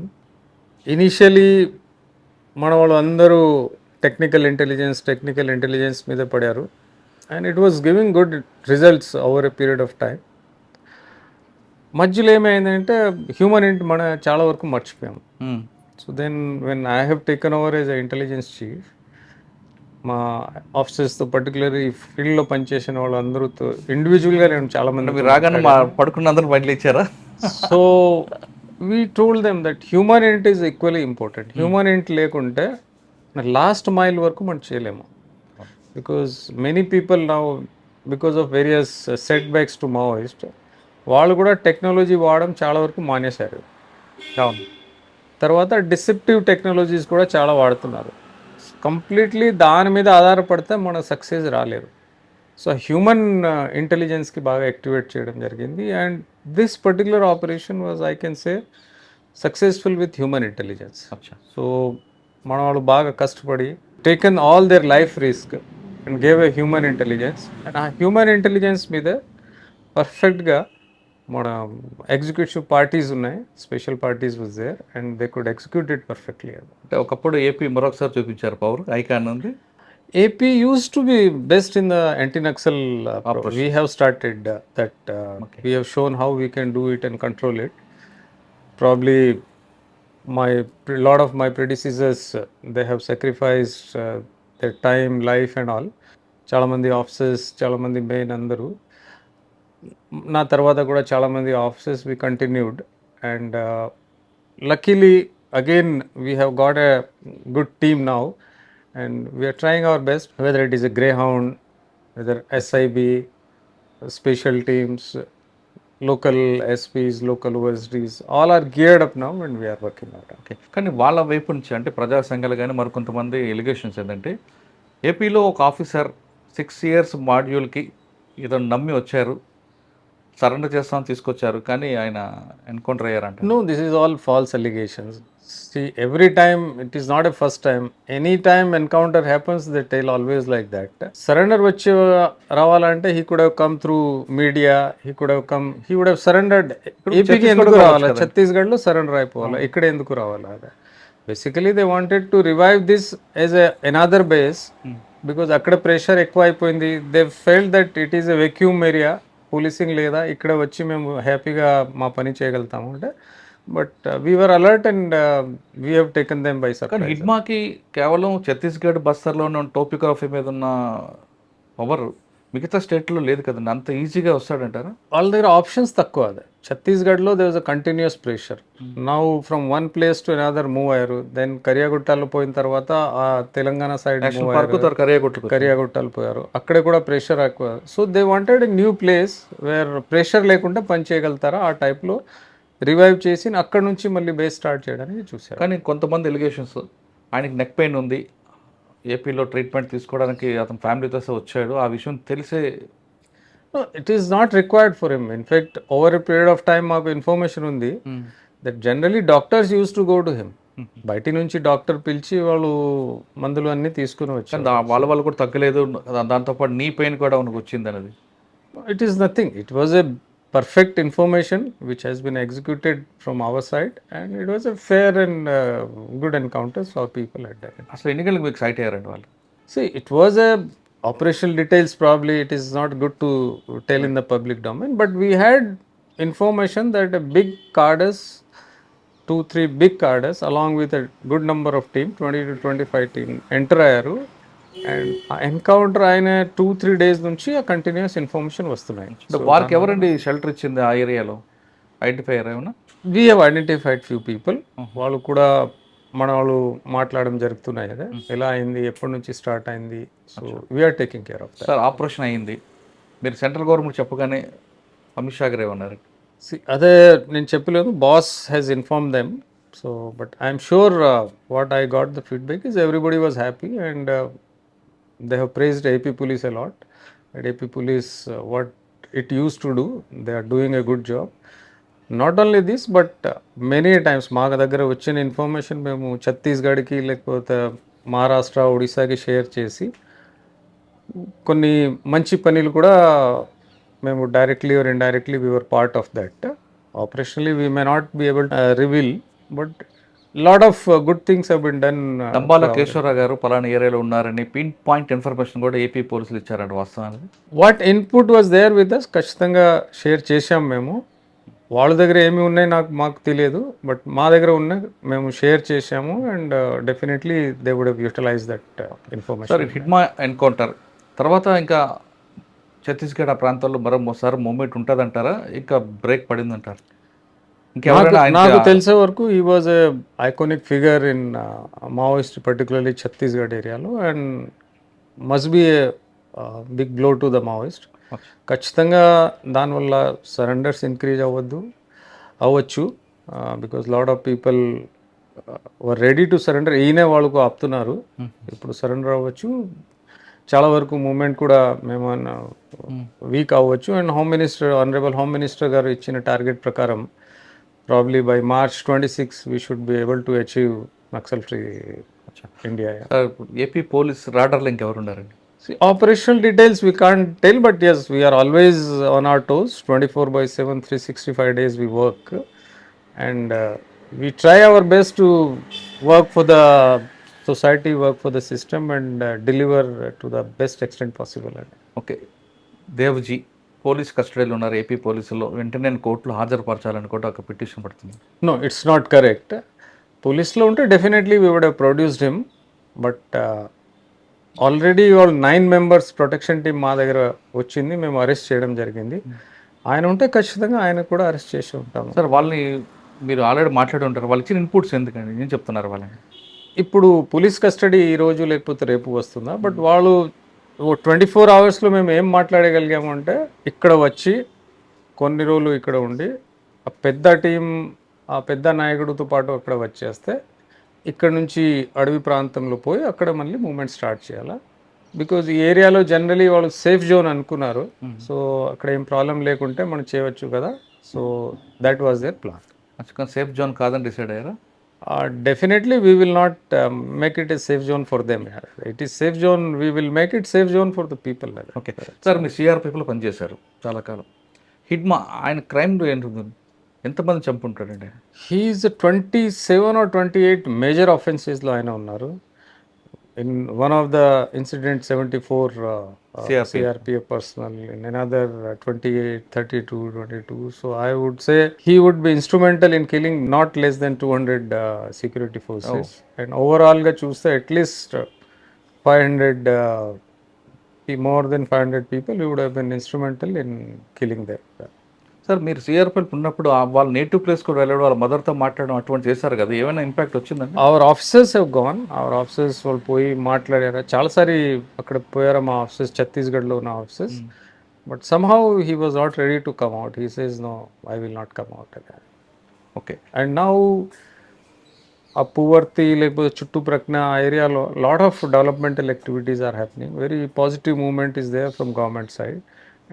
S3: Initially మన వాళ్ళు అందరూ టెక్నికల్ ఇంటెలిజెన్స్ మీద పడారు and it was giving good results over a period of time. మధ్యలో ఏమైందంటే హ్యూమన్ మన చాలా వరకు మర్చిపోయాం. So then when I have taken over as a intelligence chief, మా ఆఫీసర్స్తో పర్టికులర్ ఈ ఫీల్డ్లో పనిచేసిన వాళ్ళు అందరూతో ఇండివిజువల్గా నేను చాలామంది
S2: మీరు రాగానే మా పడుకున్న అందరూ బయటలు ఇచ్చారా?
S3: So we told them that humanity is equally important. Humanity లేకుంటే లాస్ట్ మైల్ వరకు మనం చేయలేము. Because many people now because of various set backs to Maoist వాళ్ళు కూడా టెక్నాలజీ వాడడం చాలా వరకు మానేశారు. తర్వాత డిసెప్టివ్ టెక్నాలజీస్ కూడా చాలా వాడుతున్నారు. కంప్లీట్లీ దాని మీద ఆధారపడితే మన సక్సెస్ రాలేరు. సో హ్యూమన్ ఇంటెలిజెన్స్కి బాగా యాక్టివేట్ చేయడం జరిగింది and this particular operation was I can say successful with human intelligence. So మన వాళ్ళు బాగా కష్టపడి taken all their life risk and gave a human intelligence and ఆ హ్యూమన్ ఇంటెలిజెన్స్ మీద పర్ఫెక్ట్గా మన ఎగ్జిక్యూటివ్ పార్టీస్ ఉన్నాయి, special parties was there and they could execute it perfectly.
S2: అంటే ఒకప్పుడు ఏపీ మరొకసారి చూపించారు పవర్ ఐకాన్ ఉంది.
S3: AP used to be best in the anti-Naxal we have started that we have shown how we can do it and control it. Probably lot of my predecessors they have sacrificed their time, life and all. Chaala mandi officers, chaala mandi main andaru. నా తర్వాత కూడా చాలామంది officers we continued and luckily again we have got a good team now and we are trying our best whether it is a grey hound whether SIB special teams local SPs, local OSDs, all are geared up now and we are working on it.
S2: Okay, కానీ వాళ్ళ వైపు నుంచి అంటే ప్రజా సంఘాలు కానీ మరికొంతమంది allegations ఏంటంటే ఏపీలో ఒక ఆఫీసర్ 6 years మాడ్యూల్కి ఏదో నమ్మి వచ్చారు, సరెండర్ చేస్తామని తీసుకొచ్చారు, కానీ ఆయన encounter అయ్యారంట.
S3: No, this is all false allegations. See, every time, it is not a first time. Any time encounter happens, they tell always like that. Surrender వచ్చి రావాలంటే he could have come through media, he would have surrendered. ఏపీకి ఎందుకు రావాలి? ఛత్తీస్గఢ్లో surrender అయిపోవాలి, ఇక్కడ ఎందుకు రావాలి? Basically they wanted to revive this as another base because అక్కడ ప్రెషర్ ఎక్కువ అయిపోయింది. They felt that it is a vacuum area, policing లేదా, ఇక్కడ వచ్చి మేము హ్యాపీగా మా పని చేయగలుగుతాము అంటే. But we are alert and we have taken them by
S2: కానీ
S3: సర్ప్రైజ్.
S2: హిడ్మాకి కేవలం ఛత్తీస్గఢ్ బస్తర్లో ఉన్న టోపియోగ్రఫీ మీద ఉన్న పవర్ మిగతా స్టేట్లో లేదు కదండి, అంత ఈజీగా వస్తాడంటారా?
S3: వాళ్ళ దగ్గర ఆప్షన్స్ తక్కువ. అది ఛత్తీస్గఢ్లో they was a continuous pressure. Now from one place to another move అయ్యారు. దెన్ కరియాగుట్టాలో పోయిన తర్వాత ఆ తెలంగాణ సైడ్ మూవ్ అయ్యారు, కరియాగుట్టాలు పోయారు, అక్కడ కూడా ప్రెషర్ ఎక్కువ. So they wanted a new place where pressure లేకుండా పని చేయగలుగుతారా, ఆ టైప్లో రివైవ్ చేసి అక్కడ నుంచి మళ్ళీ బేస్ స్టార్ట్ చేయడానికి చూశారు.
S2: కానీ కొంతమంది ఎలిగేషన్స్, ఆయనకి నెక్ పెయిన్ ఉంది, ఏపీలో ట్రీట్మెంట్ తీసుకోవడానికి అతని ఫ్యామిలీతో వచ్చాడు, ఆ విషయం తెలిసే
S3: it is not required for him. In fact over a period of time మాకు ఇన్ఫర్మేషన్ ఉంది that generally doctors use to go to him. బయట నుంచి డాక్టర్ పిలిచి వాళ్ళు మందులు అన్నీ తీసుకుని వచ్చారు.
S2: వాళ్ళ కూడా తగ్గలేదు, దాంతోపాటు నీ పెయిన్ కూడా మనకు వచ్చింది అనేది.
S3: It is nothing. It was a perfect information which has been executed from our side and it was a fair and good encounters for people at that.
S2: అసలు ఎన్ని గంటలకు మీకు సైట్ అయ్యారండి వాళ్ళు?
S3: See, it was a operational details, probably it is not good to tell in the public domain, but we had information that a big cadres, 2-3 big cadres along with a good number of team, 20 to 25 team enter అయ్యారు. And ఆ encounter అయిన 2-3 days నుంచి ఆ continuous information వస్తున్నాయి.
S2: వారికి ఎవరండి shelter ఇచ్చింది ఆ ఏరియాలో? ఐడెంటిఫై అయ్యారు ఏమన్నా?
S3: We have identified few people. వాళ్ళు కూడా మన వాళ్ళు మాట్లాడడం జరుగుతున్నాయి కదా, ఎలా అయింది, ఎప్పటి నుంచి స్టార్ట్ అయింది. So we're taking care of that.
S2: Sir, operation అయింది, మీరు సెంట్రల్ గవర్నమెంట్ చెప్పగానే అమిత్ షా గారు ఏమన్నారు?
S3: అదే నేను చెప్పలేదు, boss has inform them. So but I'm sure what I got the feedback is everybody was happy and they have praised AP police a lot. And AP police, what it used to do, they are doing a good job. Not only this, but many times మా దగ్గర వచ్చిన information మేము ఛత్తీస్గఢ్కి లేకపోతే Maharashtra, ఒడిశాకి share చేసి కొన్ని మంచి పనులు కూడా మేము directly or indirectly we were part of that. Operationally we may not be able reveal, but lot of good things have been done.
S2: Dambala Keshavarao గారు పలానా ఏరియాలో ఉన్నారని పిన్ పాయింట్ ఇన్ఫర్మేషన్ కూడా ఏపీ పోలీసులు ఇచ్చారంట, వాస్తవానికి?
S3: What input was there with us, ఖచ్చితంగా share చేశాం మేము. వాళ్ళ దగ్గర ఏమి ఉన్నాయి మాకు తెలియదు, బట్ మా దగ్గర ఉన్న మేము షేర్ చేశాము and definitely they would have utilize that information.
S2: Sir, Hidma encounter తర్వాత ఇంకా ఛత్తీస్గఢ్ ఆ ప్రాంతాల్లో మరోసారి మూమెంట్ ఉంటుందంటారా, ఇంకా బ్రేక్ పడిందంటారా?
S3: నాకు తెలిసే వరకు ఈ was a iconic figure in Maoist particularly Chhattisgarh ఏరియాలో and must be a big blow to the Maoist. ఖచ్చితంగా దానివల్ల సరెండర్స్ ఇంక్రీజ్ అవ్వచ్చు because lot of people were ready to surrender. ఈయనే వాళ్ళకు ఆపుతున్నారు, ఇప్పుడు సరెండర్ అవ్వచ్చు. చాలా వరకు మూమెంట్ కూడా మేము వీక్ అవ్వచ్చు. And home minister, honourable home minister గారు ఇచ్చిన టార్గెట్ ప్రకారం probably by March 26 we should be able to achieve Naxal free India.
S2: AP police radarlo inkevaru unnaranడి?
S3: See, operational details we can't tell, but yes, we are always on our toes. 24/7 365 days we work and we try our best to work for the society, work for the system and deliver to the best extent possible.
S2: Okay, Devji police కస్టడీలో ఉన్నారు AP పోలీసులో, వెంటనే కోర్టులో హాజరుపరచాలని కూడా ఒక petition పడుతుంది.
S3: No, it's not correct. పోలీస్లో ఉంటే definitely we would have produced him, but already 9 members protection team మా దగ్గర వచ్చింది, మేము అరెస్ట్ చేయడం జరిగింది. ఆయన ఉంటే ఖచ్చితంగా ఆయన కూడా అరెస్ట్ చేసి ఉంటాము.
S2: సార్ వాళ్ళని మీరు ఆల్రెడీ మాట్లాడి ఉంటారు, వాళ్ళు ఇచ్చిన ఇన్పుట్స్ ఎందుకండి ఏం చెప్తున్నారు వాళ్ళని?
S3: ఇప్పుడు పోలీస్ కస్టడీ ఈ రోజు లేకపోతే రేపు వస్తుందా, బట్ వాళ్ళు 24 అవర్స్లో మేము ఏం మాట్లాడగలిగాము అంటే ఇక్కడ వచ్చి కొన్ని రోజులు ఇక్కడ ఉండి ఆ పెద్ద టీం ఆ పెద్ద నాయకుడితో పాటు అక్కడ వచ్చేస్తే ఇక్కడ నుంచి అడవి ప్రాంతంలో పోయి అక్కడ మళ్ళీ మూమెంట్ స్టార్ట్ చేయాలా. బికాజ్ ఈ ఏరియాలో జనరలీ వాళ్ళు సేఫ్ జోన్ అనుకున్నారు, సో అక్కడ ఏం ప్రాబ్లం లేకుంటే మనం చేయవచ్చు కదా. So that was their plan.
S2: అసలు సేఫ్ జోన్ కాదని డిసైడ్ అయ్యారా?
S3: Definitely we will not make it a safe zone for them. It is safe zone, we will make it safe zone for the people.
S2: Okay sir, మీరు సిఆర్పిఎఫ్లో పనిచేశారు చాలా కాలం. హిడ్మా ఆయన క్రైమ్లో ఏంటుంది, ఎంతమంది చంపుంటాడండి?
S3: He is 27 or 28 major offenses లో ఆయన ఉన్నారు. In one of the incidents 74 CRPF personnel, in another 28, 32, 22. So I would say he would be instrumental in killing not less than 200 security forces. And overall ga chuste at least 500 more than 500 people who would have been instrumental in killing them.
S2: Sir మీరు CRPF ఉన్నప్పుడు వాళ్ళ native place కూడా వెళ్ళడం, వాళ్ళ మదర్తో మాట్లాడడం అటువంటి చేశారు కదా, ఏమైనా ఇంపాక్ట్ వచ్చిందండి?
S3: Our officers have gone, our officers వాళ్ళు పోయి మాట్లాడారా, చాలాసారి అక్కడ పోయారా మా ఆఫీసర్స్, ఛత్తీస్గఢ్లో ఉన్న officers. But somehow he was not ready to come out. He says no, I will not come out again.
S2: Okay.
S3: And now ఆ పువర్తి లేకపోతే చుట్టుప్రక్కన ఆ ఏరియాలో lot of developmental activities are happening. Very positive moment is there from government side.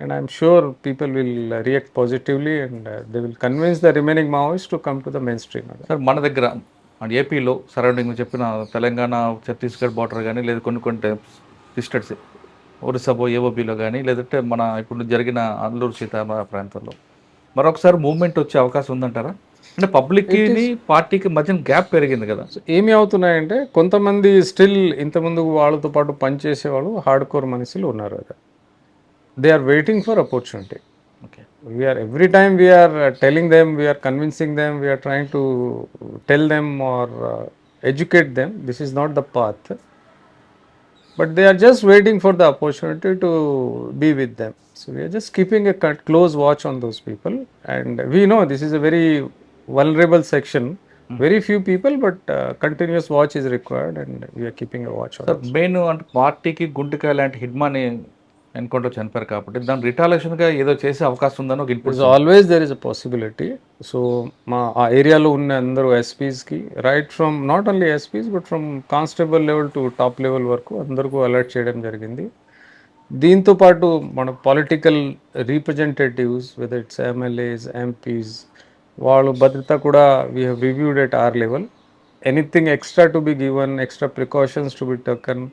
S3: And I'm sure people will react positively and they will convince the remaining Maoists to come to the mainstream.
S2: Sir మన దగ్గర ఏపీలో surrounding చెప్పిన Telangana Chhattisgarh border కానీ, లేదా కొన్ని districts ఒరిస్సాబో ఏఓబీలో కానీ, లేదంటే మన ఇప్పుడు జరిగిన అల్లూరు సీతారామ ప్రాంతంలో మరొకసారి మూవ్మెంట్ వచ్చే అవకాశం ఉందంటారా? అంటే పబ్లిక్కి పార్టీకి మధ్యన గ్యాప్ పెరిగింది కదా.
S3: ఏమి అవుతున్నాయంటే కొంతమంది స్టిల్ ఇంతకుముందు వాళ్ళతో పాటు పనిచేసే వాళ్ళు హార్డ్ కోర్ మనుషులు ఉన్నారు కదా. They are waiting for opportunity.
S2: Okay.
S3: Every time we are telling them, we are convincing them, we are trying to tell them or educate them, this is not the path. But they are just waiting for the opportunity to be with them. So we are just keeping a close watch on those people. And we know this is a very vulnerable section. Very few people, but continuous watch is required and we are keeping a watch on
S2: them. Main అంటే పార్టీకి గుండెకాయ లాంటి హిడ్మాని encounter చనిపోయారు కాబట్టి దాని రిటాలియేషన్గా ఏదో చేసే అవకాశం ఉందని ఒక input.
S3: Always there is a possibility. So మా ఆ ఏరియాలో ఉన్న అందరూ ఎస్పీస్కి, right from not only SPs but from constable level to top level వరకు అందరికీ అలర్ట్ చేయడం జరిగింది. దీంతో పాటు మన political representatives whether it's MLAs, MPs, వాళ్ళు భద్రత కూడా we have reviewed at our level. Anything extra to be given, extra precautions to be taken,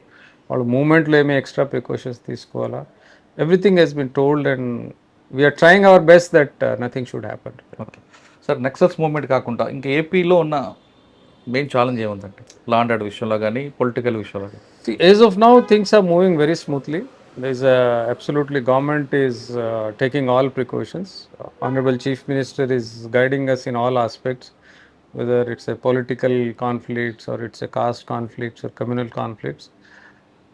S3: వాళ్ళు మూమెంట్లో ఏమి ఎక్స్ట్రా ప్రికాషన్స్ తీసుకోవాలా, everything Hess bin told and we are trying our best that nothing should happen.
S2: Okay sir, Naxals movement కాకుండా ఇంకా ఏపీలో ఉన్న main challenge ఏముందంటే law and order విషయంలో కానీ, పొలిటికల్ విషయంలో కానీ?
S3: As of now, things are moving very smoothly. There is absolutely government is taking all precautions. Honorable Chief Minister is guiding us in all aspects, whether it's a political conflicts or it's a caste conflicts or communal conflicts.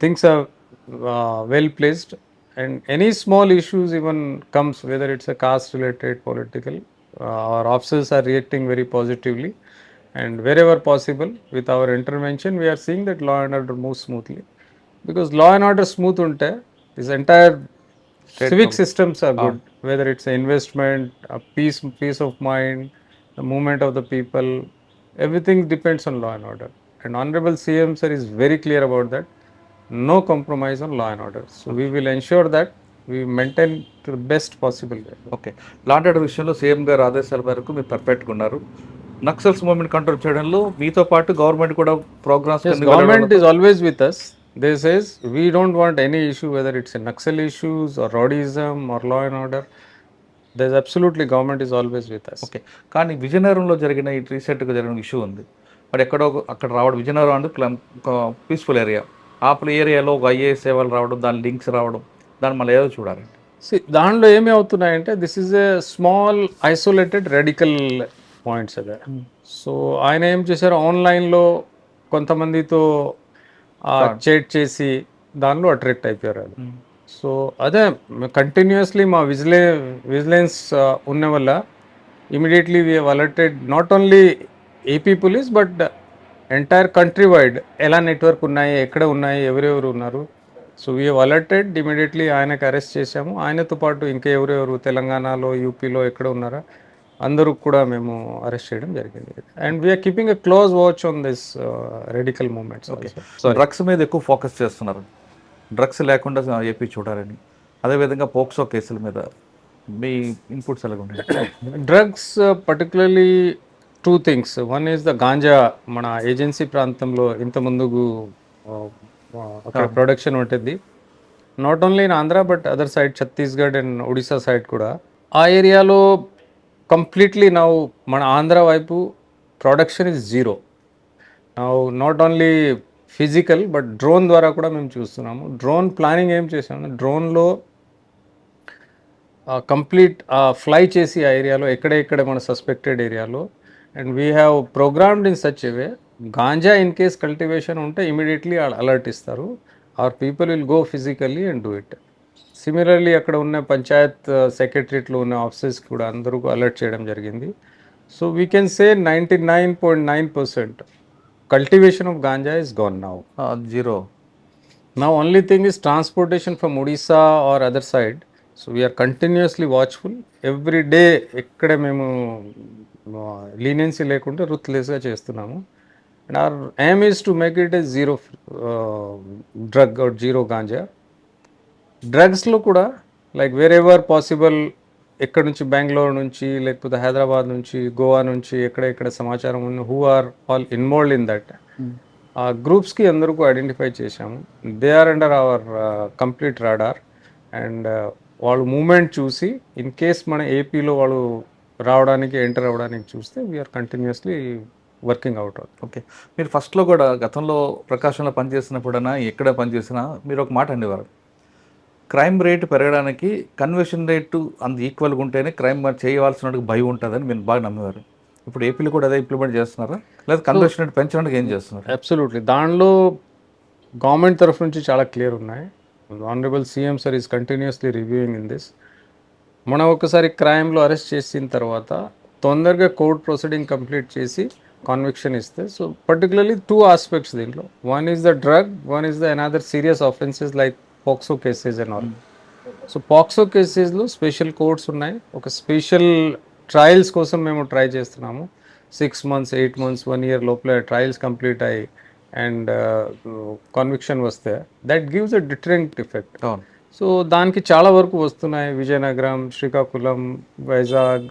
S3: Things are well placed, and any small issues even comes, whether it's a caste related, political, our officers are reacting very positively, and wherever possible with our intervention we are seeing that law and order moves smoothly. Because law and order smooth unte this entire civic systems are good, whether it's an investment, a peace of mind, the movement of the people, everything depends on law and order. And Honorable CM sir is very clear about that. No compromise on law and order. So we will ensure that we maintain to the best possible way.
S2: Okay, law and order విషయంలో CM గారు ఆదేశాల మేరకు మీరు పర్ఫెక్ట్గా ఉన్నారు. Naxals movement control చేయడంలో మీతో పాటు గవర్నమెంట్ కూడా programmes.
S3: Government is always with us. They says we don't want any issue, whether it's a Naxal issues or rowdyism or law and order. There's absolutely government is always with us.
S2: Okay, కానీ విజయనగరంలో జరిగిన ఈ రీసెంట్గా జరిగిన issue ఉంది. మరి ఎక్కడో అక్కడ రావడం, విజయనగరం అంటే పీస్ఫుల్ ఏరియా, ఆ ఏరియాలో ఒక ఐఏఎస్ సేవలు రావడం, దాని లింక్స్ రావడం, దాన్ని మళ్ళీ ఏదో చూడాలి.
S3: దాంట్లో ఏమి అవుతున్నాయంటే this is a small isolated radical points అదే. సో ఆయన ఏం చేశారు, ఆన్లైన్లో కొంతమందితో చేట్ చేసి దానిలో అట్రాక్ట్ అయిపోయారు అది. సో అదే కంటిన్యూస్లీ మా విజిలెన్స్ ఉన్న వల్ల immediately we have alerted not only AP police but entire country wide ఎలా నెట్వర్క్ ఉన్నాయి, ఎక్కడ ఉన్నాయి, ఎవరెవరు ఉన్నారు. So we have alerted immediately ఆయనకు అరెస్ట్ చేశాము. ఆయనతో పాటు ఇంకా ఎవరెవరు తెలంగాణలో, యూపీలో ఎక్కడ ఉన్నారా అందరూ కూడా మేము అరెస్ట్ చేయడం జరిగింది. And we're keeping a close watch on this radical moments.
S2: Drugs మీద ఎక్కువ ఫోకస్ చేస్తున్నారు, డ్రగ్స్ లేకుండా ఏపీ చూడాలని. అదేవిధంగా పోక్సో కేసుల మీద మీ ఇన్పుట్స్ ఎలా ఉన్నాయి?
S3: Drugs particularly two things. One is the ganja. మన ఏజెన్సీ ప్రాంతంలో ఇంత ముందుకు అక్కడ ప్రొడక్షన్ ఉంటుంది. Not only in Andhra but other side Chhattisgarh and Odisha side కూడా. ఆ ఏరియాలో కంప్లీట్లీ నౌ మన ఆంధ్ర వైపు production is zero. Now not only physical but drone ద్వారా కూడా మేము చూస్తున్నాము. డ్రోన్ ప్లానింగ్ ఏం చేసాము, డ్రోన్లో కంప్లీట్ ఫ్లై చేసి ఆ ఏరియాలో ఎక్కడెక్కడ మన సస్పెక్టెడ్ ఏరియాలో. And we have programmed in such a way, ganja in case cultivation ఉంటే ఇమీడియట్లీ అలర్ట్ ఇస్తారు. Our people will go physically and do it. Similarly అక్కడ ఉన్న పంచాయత్ సెక్రటరీలో ఉన్న ఆఫీసర్స్ కూడా అందరూ అలర్ట్ చేయడం జరిగింది. So we can say 99.9% cultivation of ganja is gone now.
S2: Zero.
S3: Now only thing is transportation from Odisha or other side. So we are continuously watchful. Every day ekkada memu leniency lekunda ruthless ga chestunamu. And our aim is to make it a zero drug or zero ganja. Drugs lo kuda like wherever possible, ఎక్కడి నుంచి బెంగళూరు నుంచి లేకపోతే హైదరాబాద్ నుంచి గోవా నుంచి ఎక్కడ సమాచారం ఉన్న who are all involved in that ఆ గ్రూప్స్కి అందరికీ ఐడెంటిఫై చేశాము. They are under our complete radar. And వాళ్ళు మూమెంట్ చూసి ఇన్ కేస్ మన ఏపీలో వాళ్ళు రావడానికి ఎంటర్ అవ్వడానికి చూస్తే we're continuously working out.
S2: Okay, మీరు ఫస్ట్లో కూడా గతంలో ప్రకాశంలో పనిచేసినప్పుడైనా ఎక్కడ పనిచేసినా మీరు ఒక మాట అనేవారు, క్రైమ్ రేటు పెరగడానికి కన్వర్షన్ రేటు అంత ఈక్వల్గా ఉంటేనే క్రైమ్ చేయవలసిన భయం ఉంటుందని మీరు బాగా నమ్మేవారు. ఇప్పుడు ఏపీలో కూడా అదే ఇంప్లిమెంట్ చేస్తున్నారా, లేదా కన్వర్షన్ రేట్ పెంచడానికి ఏం చేస్తున్నారు?
S3: అబ్సల్యూట్లీ. దానిలో గవర్నమెంట్ తరఫు నుంచి చాలా క్లియర్ ఉన్నాయి. Honourable CM sir is continuously reviewing in this. మనం ఒకసారి క్రైమ్లో అరెస్ట్ చేసిన తర్వాత తొందరగా కోర్ట్ ప్రొసీడింగ్ కంప్లీట్ చేసి కాన్విక్షన్ ఇస్తే. సో పర్టికులర్లీ టూ ఆస్పెక్ట్స్ దీంట్లో. One is the drug, one is the another serious offences like POCSO cases and all. So POCSO కేసెస్లో special courts ఉన్నాయి. ఒక స్పెషల్ ట్రయల్స్ కోసం మేము ట్రై చేస్తున్నాము. 6 months, 8 months, 1 year లోపల ట్రయల్స్ కంప్లీట్ అయ్యి and కాన్విక్షన్ వస్తే that gives a deterrent effect. So దానికి చాలా వరకు వస్తున్నాయి. విజయనగరం, శ్రీకాకుళం, వైజాగ్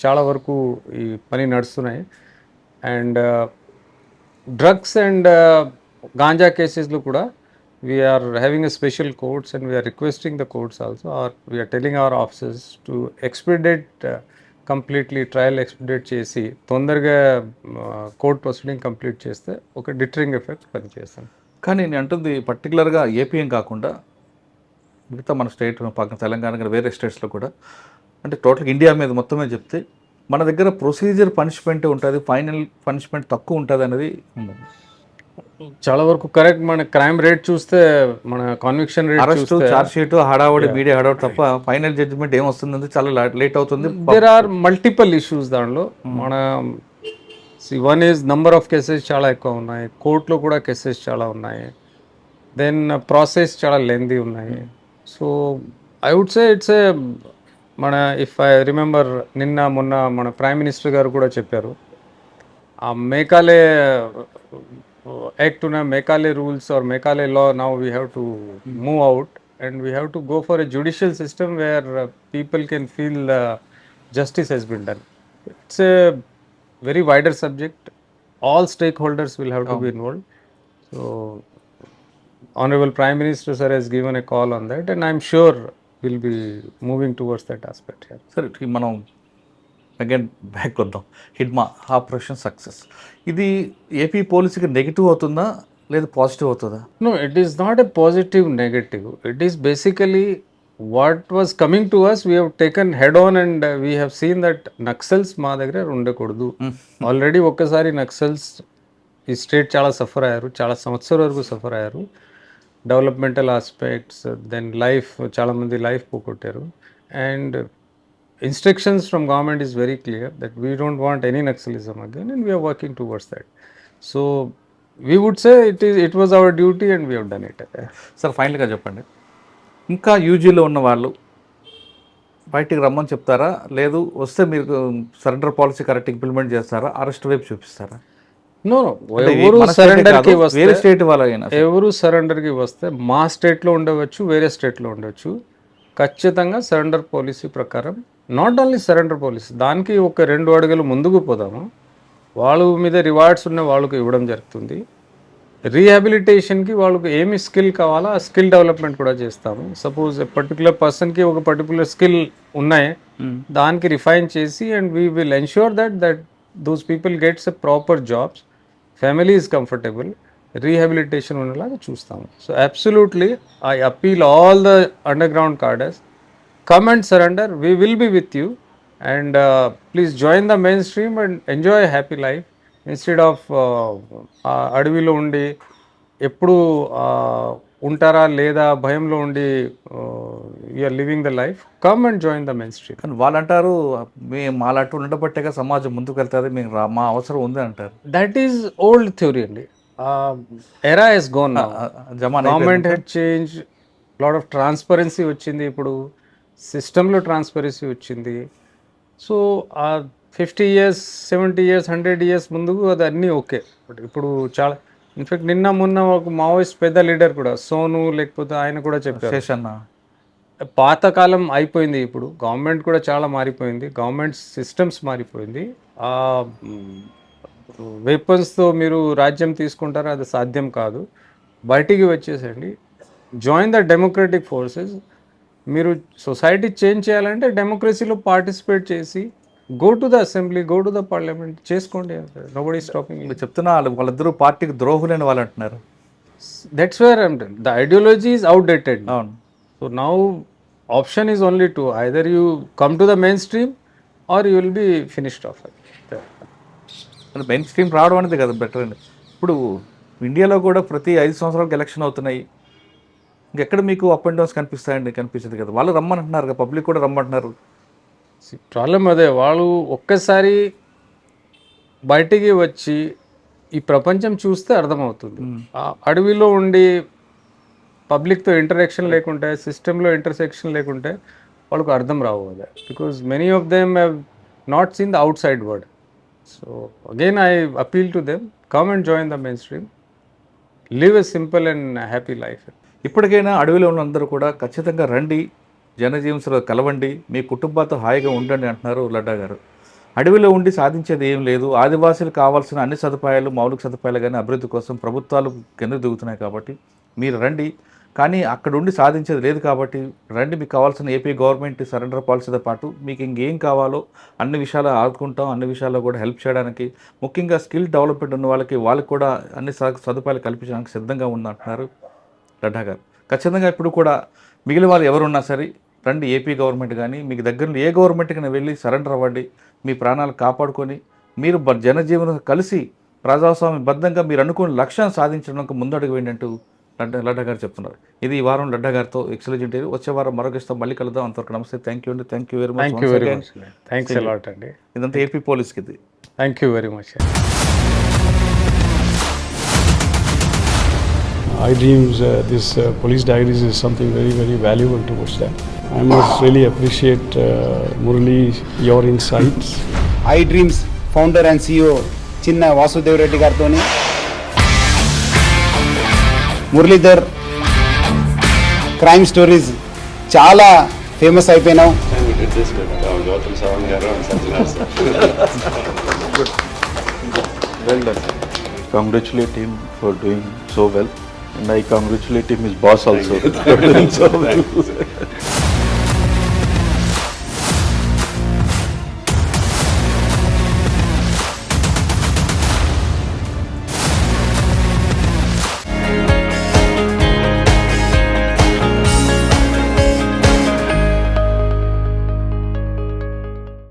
S3: చాలా వరకు ఈ పని నడుస్తున్నాయి. అండ్ డ్రగ్స్ అండ్ గాంజా కేసెస్లో కూడా we are having a special courts and we are requesting the courts also, or we are telling our officers to expedite completely trial expedite చేసి తొందరగా కోర్ట్ ప్రొసీడింగ్ కంప్లీట్ చేస్తే ఒక డిటరింగ్ ఎఫెక్ట్ పనిచేస్తాను.
S2: కానీ నేను అంటుంది పర్టికులర్గా ఏపీ ఏం కాకుండా మిగతా మన స్టేట్ పక్కన తెలంగాణ కానీ వేరే స్టేట్స్లో కూడా, అంటే టోటల్గా ఇండియా మీద మొత్తమే చెప్తే మన దగ్గర ప్రొసీజర్ పనిష్మెంట్ ఉంటుంది, ఫైనల్ పనిష్మెంట్ తక్కువ ఉంటుంది అనేది
S3: చాలా వరకు కరెక్ట్. మన క్రైమ్ రేట్ చూస్తే, మన కాన్విక్షన్ రేట్
S2: అరెస్ట్, చార్జ్ షీట్, హడావుడి, మీడియా హడావుడి తప్ప ఫైనల్ జడ్జిమెంట్ ఏమొస్తుంది చాలా లేట్ అవుతుంది.
S3: దేర్ ఆర్ మల్టిపుల్ ఇష్యూస్ దాంట్లో. మన one is number of cases చాలా ఎక్కువ ఉన్నాయి, కోర్టులో కూడా కేసెస్ చాలా ఉన్నాయి, దెన్ ప్రాసెస్ చాలా లెందీ ఉన్నాయి. So I would say it's a మన ఇఫ్ ఐ రిమెంబర్ మొన్న మన ప్రైమ్ మినిస్టర్ గారు కూడా చెప్పారు, ఆ మేకాలే act on a Mekale rules or Mekale law, now we have to move out and we have to go for a judicial system where people can feel justice has been done. It's a very wider subject. All stakeholders will have to be involved. So Honorable Prime Minister sir has given a call on that and I'm sure we'll be moving towards that aspect here.
S2: Sir, మనం again back వద్దాం. Hidma operation success, ఇది AP పోలీసుకి negative అవుతుందా లేదా positive అవుతుందా?
S3: No, it is not a positive negative. It is basically what was coming to us, we have taken head on and we have seen that Naxals మా దగ్గర ఉండకూడదు. Already ఒక్కసారి నక్సల్స్ ఈ state చాలా suffer అయ్యారు, చాలా సంవత్సరాల వరకు సఫర్ అయ్యారు. డెవలప్మెంటల్ ఆస్పెక్ట్స్, దెన్ లైఫ్, చాలామంది లైఫ్ పోగొట్టారు. And instructions from government is very clear that we don't want any Naxalism again, and we are working towards that. So we would say it was our duty and we have done it.
S2: Sir ఫైనల్గా చెప్పండి, ఇంకా యూజీలో ఉన్న వాళ్ళు బయటికి రమ్మని చెప్తారా, లేదు వస్తే మీరు సరెండర్ పాలసీ కరెక్ట్ ఇంప్లిమెంట్ చేస్తారా, అరెస్ట్ వైపు చూపిస్తారా?
S3: No,
S2: అంటే
S3: ఎవరు
S2: మన state
S3: సరెండర్కి
S2: కాదు,
S3: వస్తే,
S2: వేరే స్టేట్ వాళ్ళైనా
S3: ఎవరు సరెండర్కి వస్తే మా స్టేట్లో ఉండవచ్చు, వేరే స్టేట్లో ఉండవచ్చు, ఖచ్చితంగా సరెండర్ పాలసీ ప్రకారం, నాట్ ఓన్లీ సరెండర్ పాలసీ, దానికి ఒక 2 అడుగులు ముందుకు పోదాము. వాళ్ళ మీద రివార్డ్స్ ఉన్న వాళ్ళకు ఇవ్వడం జరుగుతుంది. రీహాబిలిటేషన్కి వాళ్ళకు ఏమి స్కిల్ కావాలో ఆ స్కిల్ డెవలప్మెంట్ కూడా చేస్తాము. సపోజ్ పర్టికులర్ పర్సన్కి ఒక పర్టికులర్ స్కిల్ ఉన్నాయి, దానికి రిఫైన్ చేసి, and we will ensure that those people gets a proper jobs, family is comfortable, rehabilitation ఉండేలాగా చూస్తాము. So absolutely I appeal all the under ground కార్డర్స్, come and surrender, we will be with you, and please join the mainstream and enjoy a happy life instead of అడవిలో ఉండి ఎప్పుడు ఉంటారా లేదా భయంలో ఉండి you're living the life. Come and join the main stream.
S2: కానీ వాళ్ళు అంటారు, మేము మాలాంటి ఉండబట్టేగా సమాజం ముందుకు వెళ్తుంది, మేము మా అవసరం ఉంది అంటారు.
S3: దట్ ఈస్ ఓల్డ్ థ్యూరీ అండి. Era has gone. Government had change, lot of transparency వచ్చింది, ఇప్పుడు సిస్టంలో ట్రాన్స్పరెన్సీ వచ్చింది. సో 50 years 70 years 100 years ముందుకు అది అన్నీ ఓకే, బట్ ఇప్పుడు చాలా, ఇన్ఫాక్ట్ నిన్న మొన్న ఒక మావోయిస్ట్ పెద్ద లీడర్ కూడా సోను లేకపోతే ఆయన కూడా చెప్పారు,
S2: శేషన్న,
S3: పాతకాలం అయిపోయింది, ఇప్పుడు గవర్నమెంట్ కూడా చాలా మారిపోయింది, గవర్నమెంట్ సిస్టమ్స్ మారిపోయింది. వెపన్స్తో మీరు రాజ్యం తీసుకుంటారా, అది సాధ్యం కాదు. బయటికి వచ్చేసండి, జాయిన్ ద డెమోక్రటిక్ ఫోర్సెస్. మీరు సొసైటీ చేంజ్ చేయాలంటే డెమోక్రసీలో పార్టిసిపేట్ చేసి, go to the assembly, go to the parliament చేసుకోండి. Nobody stopping.
S2: మీరు చెప్తున్నా వాళ్ళిద్దరూ పార్టీకి ద్రోహులని వాళ్ళు అంటున్నారు.
S3: That's where I'm telling, the ideology is outdated.
S2: అవును.
S3: So now option is only two, either you come to the main stream or you will be finished off.
S2: Mainstream రావడం అనేది కదా బెటర్ అండి. ఇప్పుడు ఇండియాలో కూడా ప్రతి 5 సంవత్సరాలకు ఎలక్షన్ అవుతున్నాయి, ఇంకెక్కడ మీకు అప్ అండ్ డౌన్స్ కనిపిస్తాయండి? కనిపించదు కదా. వాళ్ళు రమ్మంటున్నారు కదా, పబ్లిక్ కూడా రమ్మంటున్నారు.
S3: ప్రాబ్లం అదే, వాళ్ళు ఒక్కసారి బయటికి వచ్చి ఈ ప్రపంచం చూస్తే అర్థమవుతుంది. అడవిలో ఉండి పబ్లిక్తో ఇంటరాక్షన్ లేకుంటే, సిస్టంలో ఇంటర్సెక్షన్ లేకుంటే వాళ్ళకు అర్థం రావు కదా. Because many of them have not seen the out side world. So again I appeal to them, come and join the main stream, live a simple and happy life.
S2: ఇప్పటికైనా అడవిలో ఉన్నందరూ కూడా ఖచ్చితంగా రండి, జనజీవనంలో కలవండి, మీ కుటుంబాలతో హాయిగా ఉండండి అంటున్నారు లడ్డా గారు. అడవిలో ఉండి సాధించేది ఏం లేదు. ఆదివాసీలకు కావాల్సిన అన్ని సదుపాయాలు, మౌలిక సదుపాయాలు కానీ అభివృద్ధి కోసం ప్రభుత్వాలు కింద దిగుతున్నాయి కాబట్టి మీరు రండి. కానీ అక్కడ ఉండి సాధించేది లేదు కాబట్టి రండి, మీకు కావాల్సిన ఏపీ గవర్నమెంట్ సరెండర్ పాలసీతో పాటు మీకు ఇంకేం కావాలో అన్ని విషయాలు ఆదుకుంటాం, అన్ని విషయాల్లో కూడా హెల్ప్ చేయడానికి, ముఖ్యంగా స్కిల్ డెవలప్మెంట్ ఉన్న వాళ్ళకి కూడా అన్ని సదుపాయాలు కల్పించడానికి సిద్ధంగా ఉందంటున్నారు లడ్డా గారు. ఖచ్చితంగా ఇప్పుడు కూడా మిగిలిన వాళ్ళు ఎవరున్నా సరే రండి, ఏపీ గవర్నమెంట్ కానీ మీకు దగ్గరలో ఏ గవర్నమెంట్కైనా వెళ్ళి సరెండర్ అవ్వండి, మీ ప్రాణాలు కాపాడుకొని మీరు జనజీవనం కలిసి ప్రజాస్వామ్యబద్ధంగా మీరు అనుకున్న లక్ష్యాన్ని సాధించడానికి ముందడుగు వేయండి లడ్డా గారు చెప్తున్నారు. ఇది ఈ వారం లడ్డా గారితో ఎక్సలెంట్ ఇంటర్వ్యూ. వచ్చే వారం మరొక మళ్ళీ కలుద్దాం. అంతవరకు నమస్తే. థ్యాంక్ యూ అండి. Thank you very much.
S3: Thanks a lot అండి.
S2: ఇదంతా ఏపీ పోలీస్కి ఇది.
S3: Thank you very much.
S4: iDreams, this police diaries is something very, very valuable towards that. I must really appreciate Murali, your insights.
S5: iDreams founder and CEO Chinna Vasudev Reddy gartoni Muralidhar crime stories చాలా famous అయిపోయినావు.
S6: Well done. Congratulate him for doing so well. And I congratulate him, his boss also, for doing so well.